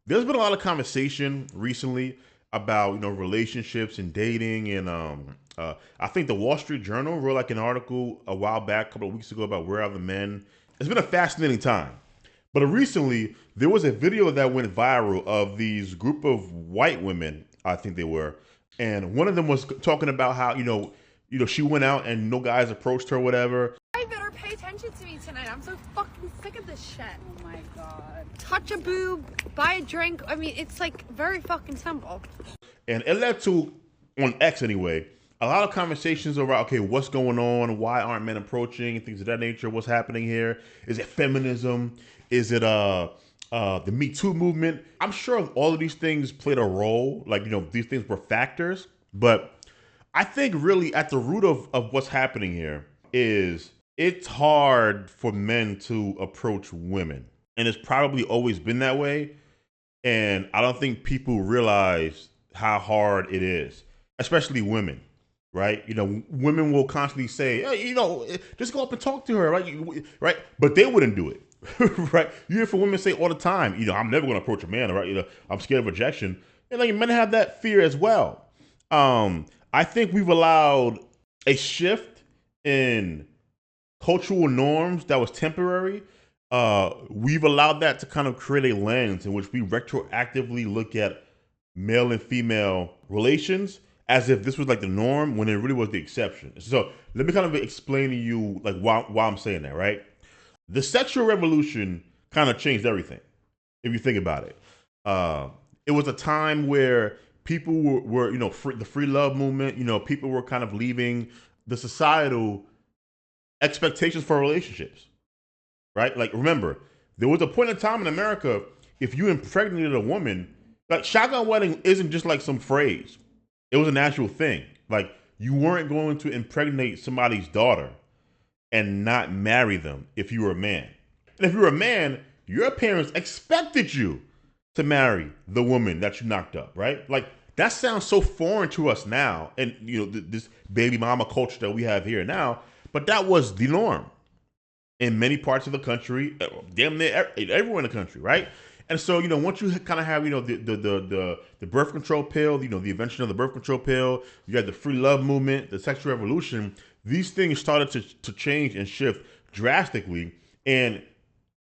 There's been a lot of conversation recently about relationships and dating, and I think the Wall Street Journal wrote like an article a while back, a couple of weeks ago, about where are the men. It's been a fascinating time. But recently, there was a video that went viral of these group of white women, I think they were, and one of them was talking about how she went out and no guys approached her, or whatever. I better pay attention to me tonight. I'm so fucking sick of this shit. Oh my god. Touch a boob, buy a drink. I mean, it's like very fucking simple. And it led to, on X anyway, a lot of conversations around, okay, what's going on? Why aren't men approaching? Things of that nature. What's happening here? Is it feminism? Is it the Me Too movement? I'm sure all of these things played a role. Like, these things were factors. But I think really at the root of what's happening here is it's hard for men to approach women. And it's probably always been that way. And I don't think people realize how hard it is, especially women, right? Women will constantly say, hey, just go up and talk to her, right? Right? But they wouldn't do it, right? You hear from women say all the time, I'm never going to approach a man, right? I'm scared of rejection. And like men have that fear as well. I think we've allowed a shift in cultural norms that was temporary. We've allowed that to kind of create a lens in which we retroactively look at male and female relations as if this was like the norm when it really was the exception. So let me kind of explain to you like why I'm saying that, right? The sexual revolution kind of changed everything, if you think about it. It was a time where people were the free love movement, people were kind of leaving the societal expectations for relationships, right? Like, remember, there was a point in time in America, if you impregnated a woman, like shotgun wedding isn't just like some phrase. It was an actual thing. Like, you weren't going to impregnate somebody's daughter and not marry them if you were a man. And if you were a man, your parents expected you to marry the woman that you knocked up, right? Like, that sounds so foreign to us now, and this baby mama culture that we have here now. But that was the norm in many parts of the country, damn near everywhere in the country, right? And so, once you kind of have, the birth control pill, the invention of the birth control pill, you had the free love movement, the sexual revolution, these things started to change and shift drastically. And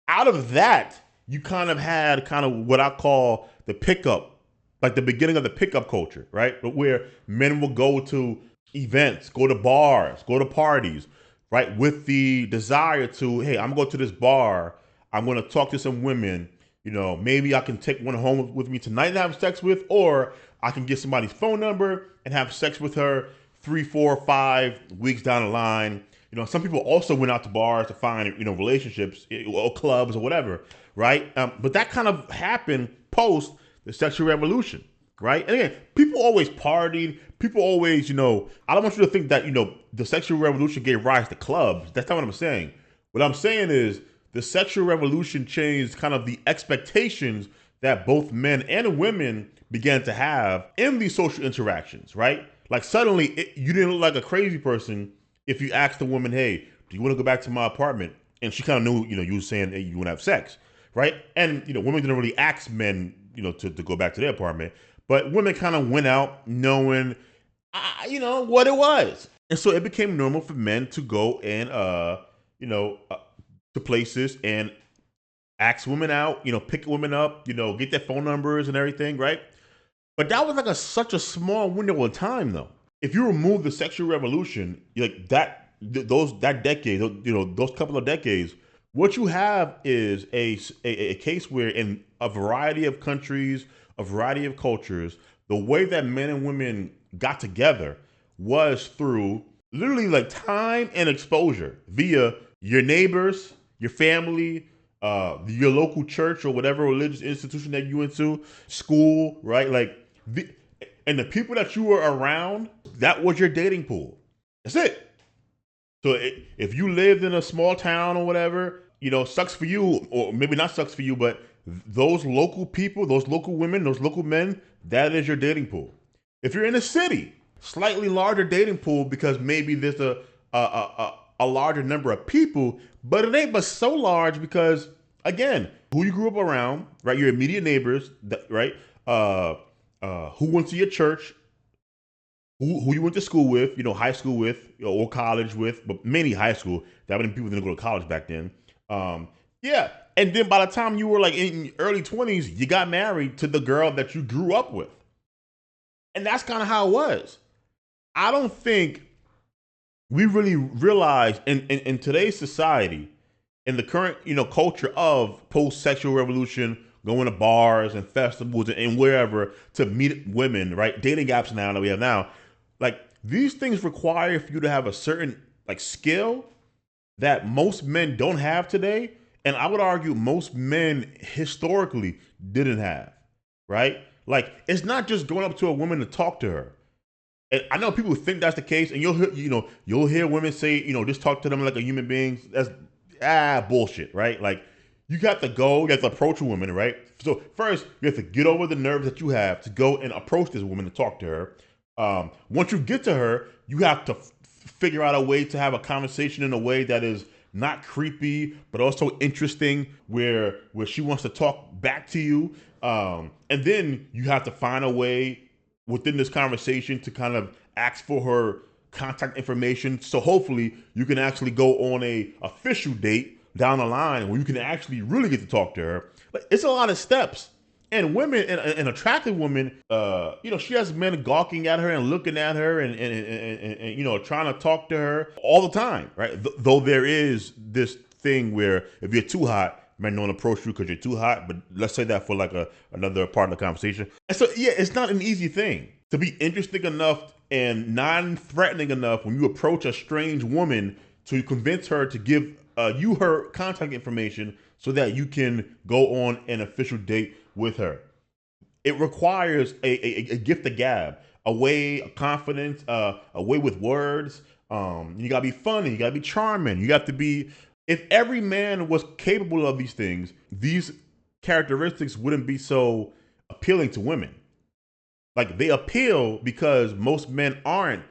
out of that, you kind of had kind of what I call the pickup, like the beginning of the pickup culture, right? Where men will go to events, go to bars, go to parties, right? With the desire to, hey, I'm going to this bar. I'm going to talk to some women. Maybe I can take one home with me tonight and have sex with, or I can get somebody's phone number and have sex with her 3, 4, 5 weeks down the line. Some people also went out to bars to find, relationships or clubs or whatever, right? But that kind of happened post the sexual revolution, right? And again, people always partied. People always, I don't want you to think that, the sexual revolution gave rise to clubs. That's not what I'm saying. What I'm saying is the sexual revolution changed kind of the expectations that both men and women began to have in these social interactions, right? Like suddenly you didn't look like a crazy person if you asked a woman, hey, do you want to go back to my apartment? And she kind of knew, you were saying, hey, you want to have sex, right? And, women didn't really ask men, to go back to their apartment. But women kind of went out knowing, what it was. And so it became normal for men to go and, to places and ask women out, pick women up, get their phone numbers and everything, right? But that was like such a small window of time, though. If you remove the sexual revolution, like that decade, those couple of decades, what you have is a case where in a variety of countries, a variety of cultures, the way that men and women got together was through literally like time and exposure via your neighbors, your family, your local church or whatever religious institution that you went to, school, right? Like, and the people that you were around, that was your dating pool. That's it. So if you lived in a small town or whatever, sucks for you, or maybe not sucks for you, but those local people, those local women, those local men, that is your dating pool. If you're in a city, slightly larger dating pool because maybe there's a larger number of people, but it ain't but so large because Again, who you grew up around, right? Your immediate neighbors, right? Uh, who went to your church, who you went to school with, high school with, or college with, but mainly high school. That many people didn't go to college back then. Um, yeah, and then by the time you were like in your early 20s, you got married to the girl that you grew up with, and that's kind of how it was. I don't think we really realize in today's society, in the current culture of post-sexual revolution, going to bars and festivals and wherever to meet women, right? Dating apps now that we have now, like these things require for you to have a certain like skill that most men don't have today, and I would argue most men historically didn't have, right? Like it's not just going up to a woman to talk to her. And I know people think that's the case, and you'll hear women say, just talk to them like a human being. That's bullshit, right? Like you got to go, you have to approach a woman, right? So first, you have to get over the nerves that you have to go and approach this woman to talk to her. Once you get to her, you have to figure out a way to have a conversation in a way that is not creepy, but also interesting, where she wants to talk back to you. And then you have to find a way within this conversation to kind of ask for her contact information. So hopefully you can actually go on a official date down the line where you can actually really get to talk to her. Like, it's a lot of steps. And women, an attractive woman, she has men gawking at her and looking at her and trying to talk to her all the time, right? Though there is this thing where if you're too hot, men don't approach you because you're too hot. But let's say that for like another part of the conversation. And so, yeah, it's not an easy thing to be interesting enough and non-threatening enough when you approach a strange woman to convince her to give you her contact information so that you can go on an official date with her. It requires a gift of gab, a way of confidence, a way with words. You gotta be funny, you gotta be charming, you got to be. If every man was capable of these things, these characteristics wouldn't be so appealing to women. Like they appeal because most men aren't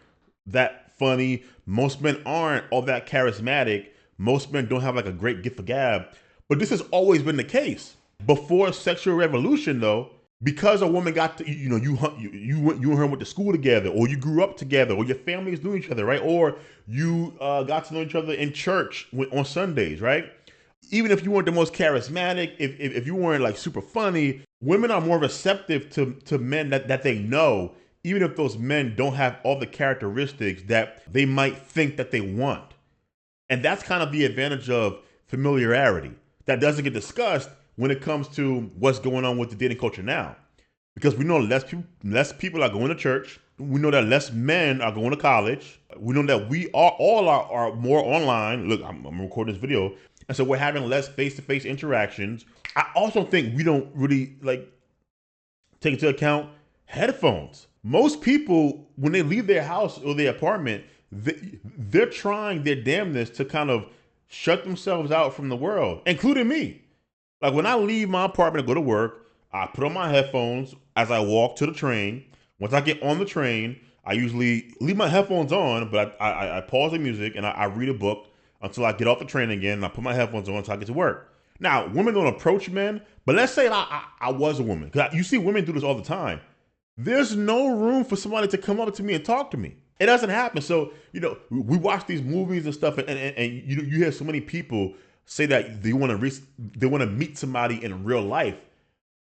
that funny. Most men aren't all that charismatic. Most men don't have like a great gift of gab. But this has always been the case. Before sexual revolution, though, because a woman got to, you and her went to school together, or you grew up together, or your families knew each other, right? Or you got to know each other in church on Sundays, right? Even if you weren't the most charismatic, if you weren't like super funny, women are more receptive to men that they know, even if those men don't have all the characteristics that they might think that they want. And that's kind of the advantage of familiarity that doesn't get discussed when it comes to what's going on with the dating culture now. Because we know less people are going to church. We know that less men are going to college. We know that we are more online. Look, I'm recording this video. And so we're having less face-to-face interactions. I also think we don't really like take into account headphones. Most people, when they leave their house or their apartment, they're trying their damnness to kind of shut themselves out from the world, including me. Like when I leave my apartment to go to work, I put on my headphones as I walk to the train. Once I get on the train, I usually leave my headphones on, but I pause the music and I read a book until I get off the train again, and I put my headphones on until I get to work. Now, women don't approach men, but let's say I was a woman. Because you see women do this all the time. There's no room for somebody to come up to me and talk to me. It doesn't happen. So, we watch these movies and stuff, and you hear so many people say that they want to meet somebody in real life.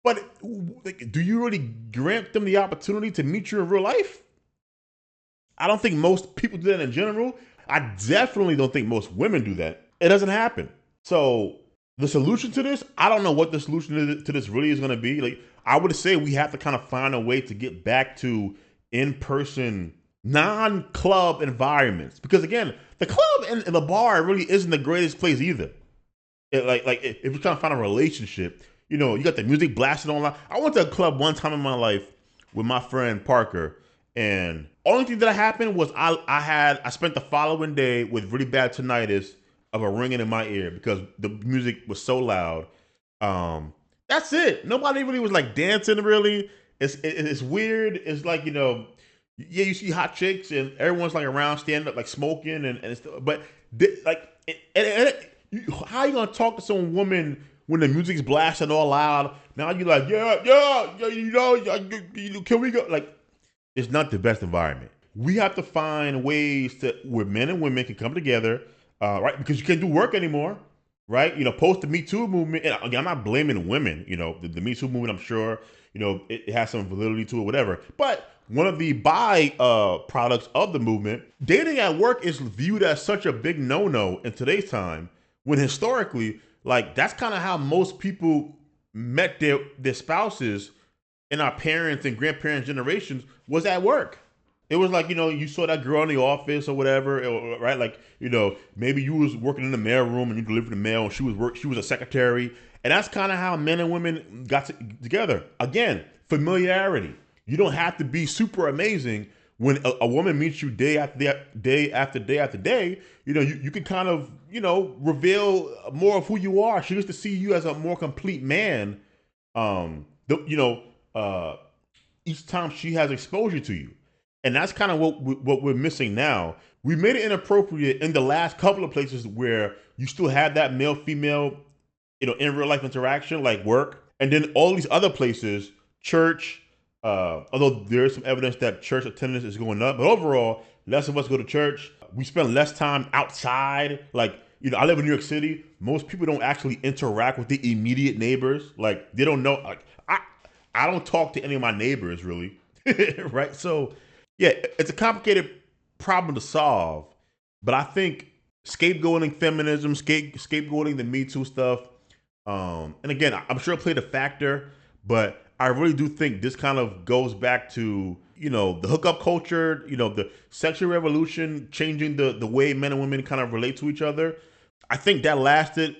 But like, do you really grant them the opportunity to meet you in real life? I don't think most people do that in general. I definitely don't think most women do that. It doesn't happen. So the solution to this, I don't know what the solution to this really is going to be. Like, I would say we have to kind of find a way to get back to in-person, non-club environments. Because again, the club and the bar really isn't the greatest place either. If you're trying to find a relationship, you got the music blasting online. I went to a club one time in my life with my friend Parker, and only thing that happened was I spent the following day with really bad tinnitus of a ringing in my ear because the music was so loud. That's it. Nobody really was like dancing really. It's weird. It's like, yeah, you see hot chicks and everyone's like around standing up like smoking and it's, but how are you gonna talk to some woman when the music's blasting all loud. Now you're like, yeah, yeah, yeah, can we go? Like, it's not the best environment. We have to find ways to where men and women can come together, right? Because you can't do work anymore, right? Post the Me Too movement. And again, I'm not blaming women. The Me Too movement. I'm sure it has some validity to it, whatever. But one of the products of the movement, dating at work is viewed as such a big no-no in today's time. When historically, like that's kind of how most people met their spouses in our parents and grandparents' generations was at work. It was like, you saw that girl in the office or whatever, right? Like, maybe you was working in the mail room and you delivered the mail and she was a secretary. And that's kind of how men and women got together. Again, familiarity. You don't have to be super amazing when a woman meets you day after day after day after day. You can kind of, reveal more of who you are. She gets to see you as a more complete man. The, you know, each time she has exposure to you. And that's kind of what we're missing now. We made it inappropriate in the last couple of places where you still have that male female, in real life interaction like work, and then all these other places, church. Although there is some evidence that church attendance is going up, but overall, less of us go to church. We spend less time outside. Like, I live in New York City. Most people don't actually interact with the immediate neighbors. Like, they don't know. Like, I don't talk to any of my neighbors really, right? So, yeah, it's a complicated problem to solve. But I think scapegoating feminism, scapegoating the Me Too stuff, and again, I'm sure it played a factor, but I really do think this kind of goes back to, the hookup culture, the sexual revolution, changing the way men and women kind of relate to each other. I think that lasted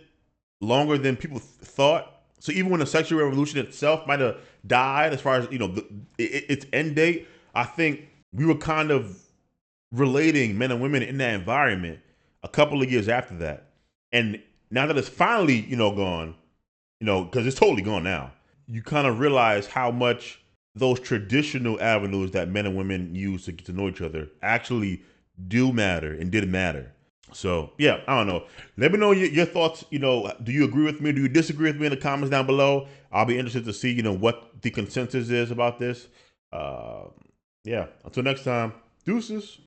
longer than people thought. So even when the sexual revolution itself might have died, as far as, its end date, I think we were kind of relating men and women in that environment a couple of years after that. And now that it's finally, gone, because it's totally gone now, you kind of realize how much those traditional avenues that men and women use to get to know each other actually do matter and did matter. So, yeah, I don't know. Let me know your thoughts. Do you agree with me? Do you disagree with me in the comments down below? I'll be interested to see, what the consensus is about this. Yeah, until next time, deuces.